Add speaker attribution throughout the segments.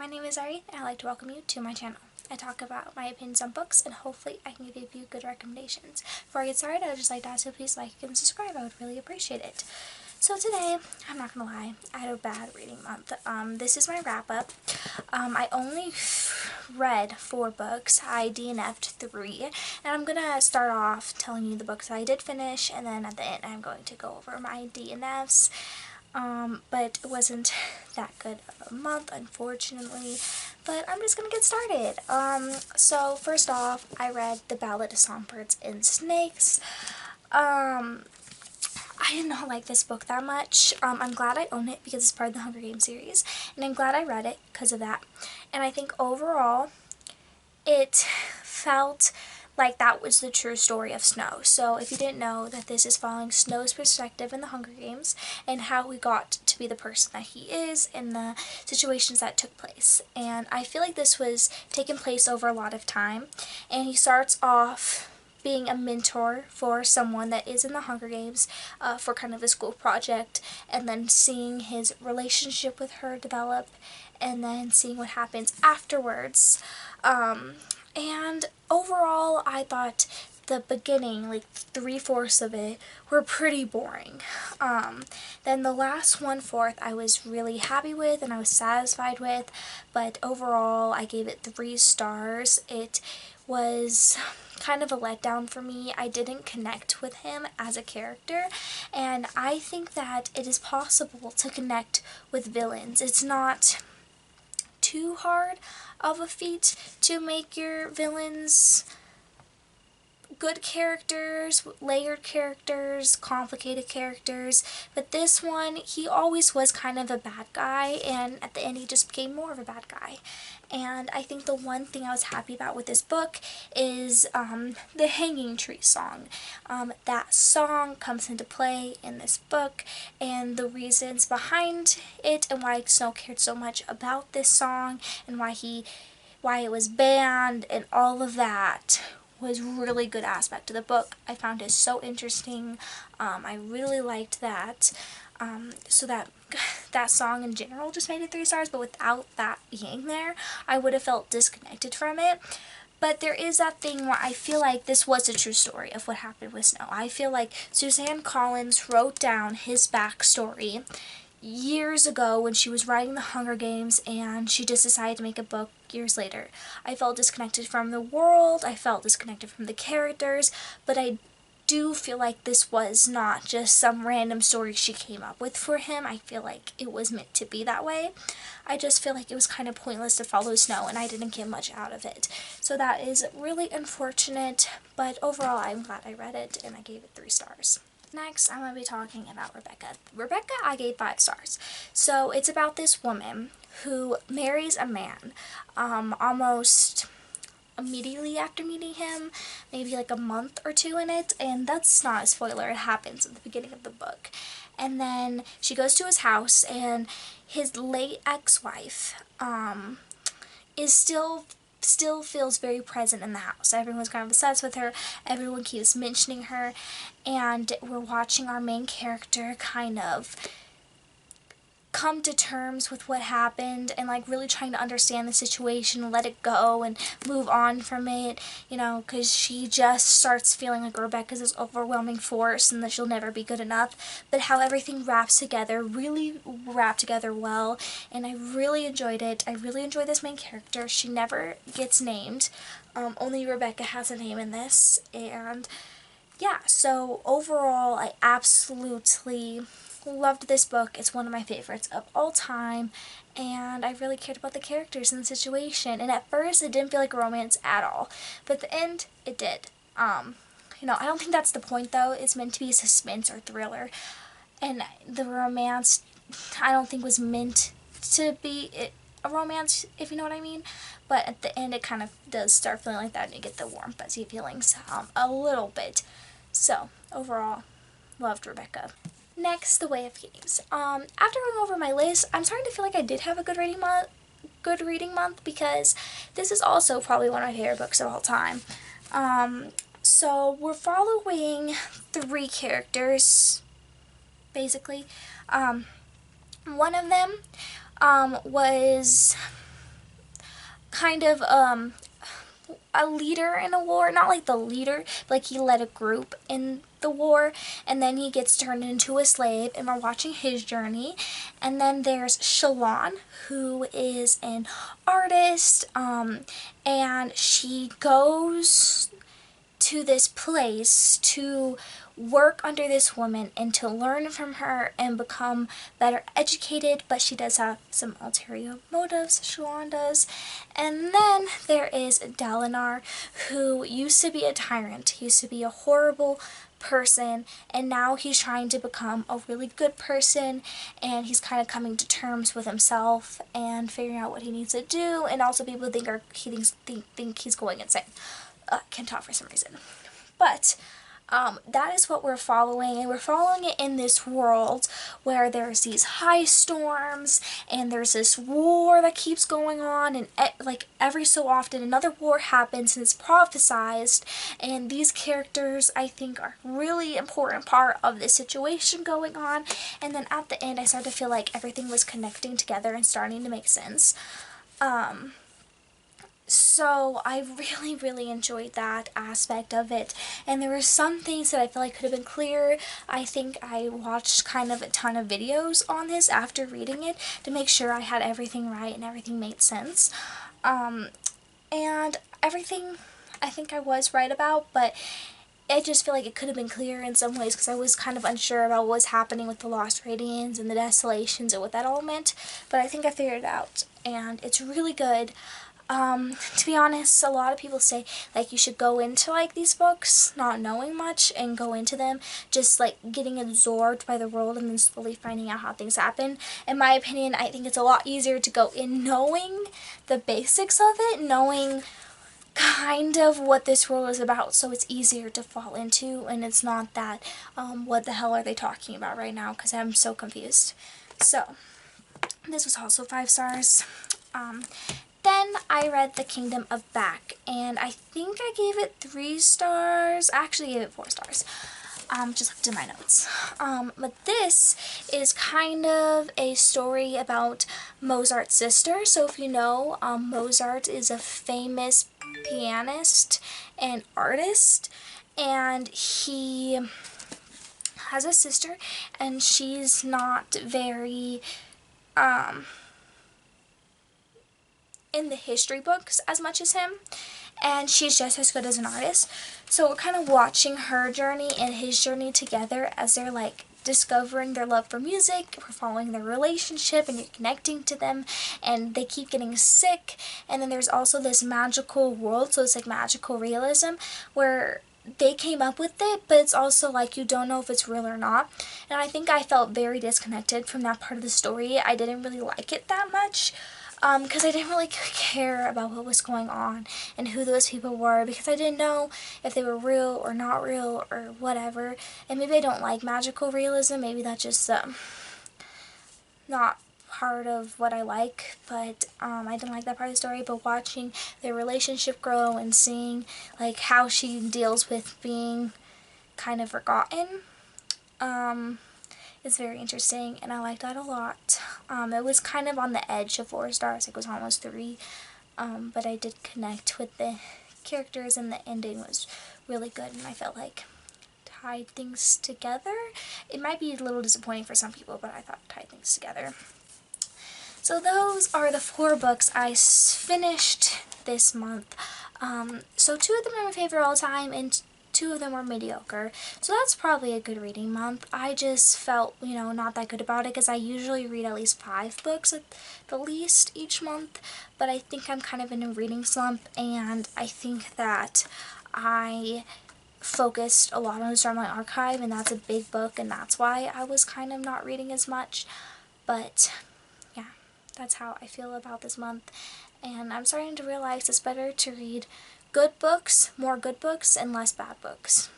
Speaker 1: my name is Ari, and I'd like to welcome you to my channel. I talk about my opinions on books, and hopefully I can give you good recommendations. Before I get started, I would just like to ask you to please like and subscribe. I would really appreciate it. So today, I'm not gonna lie, I had a bad reading month. This is my wrap-up. I only read 4 books. I DNF'd 3, and I'm gonna start off telling you the books that I did finish, and then at the end I'm going to go over my DNFs. But it wasn't that good of a month, unfortunately, but I'm just gonna get started. So first off, I read The Ballot of Songbirds and Snakes. I did not like this book that much. I'm glad I own it because it's part of the Hunger Games series, and I'm glad I read it because of that. And I think overall, it felt like that was the true story of Snow. So if you didn't know, that this is following Snow's perspective in the Hunger Games and how he got to be the person that he is and the situations that took place. And I feel like this was taking place over a lot of time, and he starts off being a mentor for someone that is in the Hunger Games for kind of a school project, and then seeing his relationship with her develop, and then seeing what happens afterwards. And overall, I thought the beginning, like 3/4 of it, were pretty boring. Then the last 1/4 I was really happy with and I was satisfied with, but overall I gave it 3 stars. It was kind of a letdown for me. I didn't connect with him as a character, and I think that it is possible to connect with villains. It's not too hard of a feat to make your villains good characters, layered characters, complicated characters, but this one, he always was kind of a bad guy, and at the end he just became more of a bad guy. And I think the one thing I was happy about with this book is the Hanging Tree song. That song comes into play in this book, and the reasons behind it and why Snow cared so much about this song and why it was banned and all of that was really good aspect of the book. I found it so interesting. I really liked that. So that song in general just made it 3 stars, but without that being there, I would have felt disconnected from it. But there is that thing where I feel like this was a true story of what happened with Snow. I feel like Suzanne Collins wrote down his backstory years ago when she was writing The Hunger Games, and she just decided to make a book years later. I felt disconnected from the world, I felt disconnected from the characters, but I do feel like this was not just some random story she came up with for him. I feel like it was meant to be that way. I just feel like it was kind of pointless to follow Snow, and I didn't get much out of it. So that is really unfortunate, but overall I'm glad I read it, and I gave it 3 stars. Next, I'm going to be talking about Rebecca. Rebecca, I gave 5 stars. So it's about this woman who marries a man almost immediately after meeting him, maybe like a month or 2 in it, and that's not a spoiler, it happens at the beginning of the book. And then she goes to his house, and his late ex-wife is still feels very present in the house. Everyone's kind of obsessed with her, everyone keeps mentioning her, and we're watching our main character kind of come to terms with what happened and like really trying to understand the situation, let it go and move on from it, you know, because she just starts feeling like Rebecca's this overwhelming force and that she'll never be good enough, but how everything wraps together, really wrapped together well, and I really enjoyed it. I really enjoy this main character. She never gets named, only Rebecca has a name in this, and yeah, so overall I absolutely loved this book. It's one of my favorites of all time, and I really cared about the characters and the situation, and at first it didn't feel like a romance at all, but at the end it did. You know, I don't think that's the point though. It's meant to be a suspense or thriller, and the romance I don't think was meant to be a romance, if you know what I mean, but at the end it kind of does start feeling like that, and you get the warm fuzzy feelings a little bit. So overall, loved Rebecca. Next, The Way of Kings. After going over my list, I'm starting to feel like I did have a good reading month because this is also probably one of my favorite books of all time. So we're following 3 characters, basically. One of them was kind of a leader in a war, not like the leader, but like he led a group in the war, and then he gets turned into a slave, and we're watching his journey. And then there's Shalon, who is an artist, and she goes to this place to work under this woman and to learn from her and become better educated, but she does have some ulterior motives, Shalon does. And then there is Dalinar, who used to be a tyrant. He used to be a horrible person, and now he's trying to become a really good person, and he's kind of coming to terms with himself and figuring out what he needs to do, and also people think he's going insane. Can't talk for some reason. But that is what we're following, and we're following it in this world where there's these high storms, and there's this war that keeps going on, and like every so often another war happens, and it's prophesized, and these characters I think are really important part of the situation going on. And then at the end I started to feel like everything was connecting together and starting to make sense. So I really, really enjoyed that aspect of it. And there were some things that I feel like could have been clearer. I think I watched kind of a ton of videos on this after reading it to make sure I had everything right and everything made sense. And everything I think I was right about, but I just feel like it could have been clearer in some ways because I was kind of unsure about what was happening with the Lost Radiants and the Desolations and what that all meant. But I think I figured it out, and it's really good. To be honest, a lot of people say, like, you should go into, like, these books not knowing much and go into them just, like, getting absorbed by the world and then slowly finding out how things happen. In my opinion, I think it's a lot easier to go in knowing the basics of it, knowing kind of what this world is about, so it's easier to fall into, and it's not that, what the hell are they talking about right now, because I'm so confused. So, this was also 5 stars. Then I read The Kingdom of Back, and I think I gave it 3 stars. I actually gave it 4 stars. Just looked in my notes. But this is kind of a story about Mozart's sister. So if you know, Mozart is a famous pianist and artist, and he has a sister, and she's not very, in the history books as much as him, and she's just as good as an artist. So we're kind of watching her journey and his journey together as they're like discovering their love for music. We're following their relationship and you're connecting to them, and they keep getting sick. And then there's also this magical world, so it's like magical realism where they came up with it, but it's also like you don't know if it's real or not. And I think I felt very disconnected from that part of the story. I didn't really like it that much. Because I didn't really care about what was going on and who those people were, because I didn't know if they were real or not real or whatever. And maybe I don't like magical realism, maybe that's just not part of what I like, but I didn't like that part of the story. But watching their relationship grow and seeing like how she deals with being kind of forgotten, it's very interesting, and I liked that a lot. It was kind of on the edge of 4 stars, it was almost 3, but I did connect with the characters, and the ending was really good, and I felt like tied things together. It might be a little disappointing for some people, but I thought it tied things together. So those are the 4 books I finished this month. So 2 of them are my favorite all time, and 2 of them were mediocre. So that's probably a good reading month. I just felt, not that good about it because I usually read at least 5 books at the least each month. But I think I'm kind of in a reading slump, and I think that I focused a lot on Starlight Archive, and that's a big book, and that's why I was kind of not reading as much. But yeah, that's how I feel about this month. And I'm starting to realize it's better to read good books, more good books, and less bad books.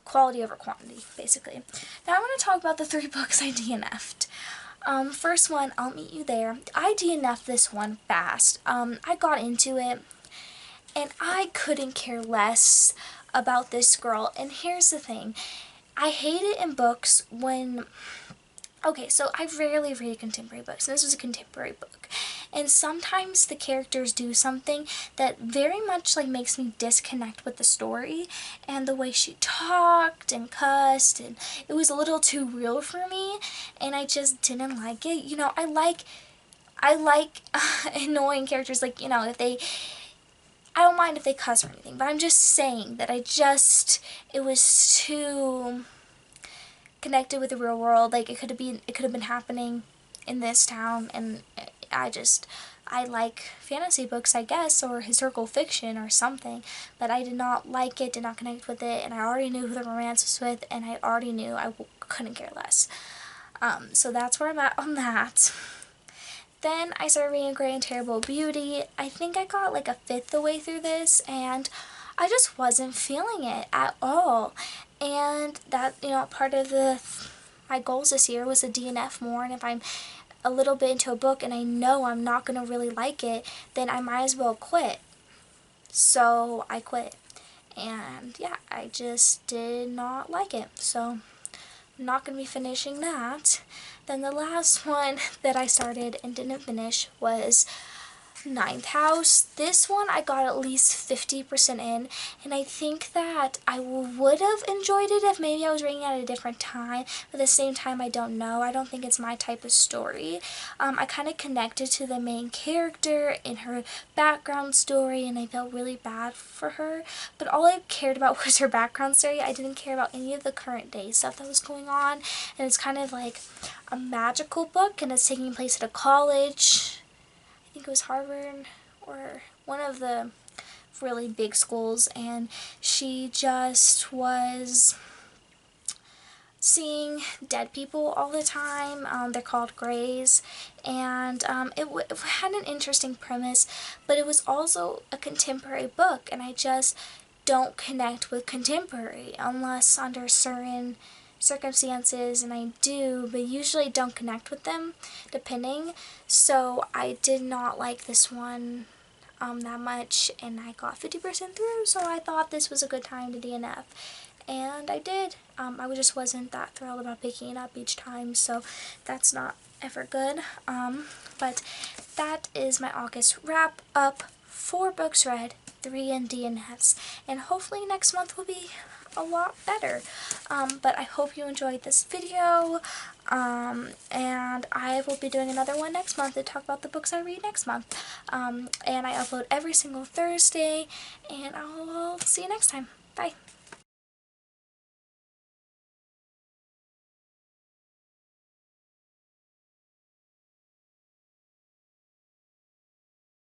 Speaker 1: Quality over quantity, basically. Now I want to talk about the 3 books I DNF'd. First one, I'll Meet You There. I DNF'd this one fast. I got into it, and I couldn't care less about this girl. And here's the thing. I hate it in books when... Okay, so I rarely read contemporary books, and this was a contemporary book. and sometimes the characters do something that very much like makes me disconnect with the story, and the way she talked and cussed, and it was a little too real for me, and I just didn't like it. You know, I like annoying characters, like, you know, if they, I don't mind if they cuss or anything, but I'm just saying that it was too connected with the real world. Like, it could have been happening in this town, and I like fantasy books, I guess, or historical fiction or something, but I did not like it, did not connect with it, and I already knew who the romance was with, and I already knew I couldn't care less. So that's where I'm at on that. Then I started reading Great and Terrible Beauty. I think I got like a fifth the way through this, and I just wasn't feeling it at all. And that, you know, part of my goals this year was to DNF more, and if I'm a little bit into a book and I know I'm not going to really like it, then I might as well quit. So I quit. And yeah, I just did not like it. So I'm not going to be finishing that. Then the last one that I started and didn't finish was Ninth House. This one I got at least 50% in, and I think that I would have enjoyed it if maybe I was reading at a different time, but at the same time I don't know. I don't think it's my type of story. I kind of connected to the main character in her background story, and I felt really bad for her, but all I cared about was her background story. I didn't care about any of the current day stuff that was going on, and it's kind of like a magical book, and it's taking place at a college. I think it was Harvard or one of the really big schools, and she just was seeing dead people all the time. They're called Greys, and it had an interesting premise, but it was also a contemporary book, and I just don't connect with contemporary unless under certain circumstances, and I do, but usually don't connect with them depending. So I did not like this one that much, and I got 50% through, so I thought this was a good time to DNF, and I did. I just wasn't that thrilled about picking it up each time, so that's not ever good. But that is my August wrap up. 4 books read, 3 in DNFs, and hopefully next month will be a lot better. But I hope you enjoyed this video, and I will be doing another one next month to talk about the books I read next month. And I upload every single Thursday, and I'll see you next time. Bye.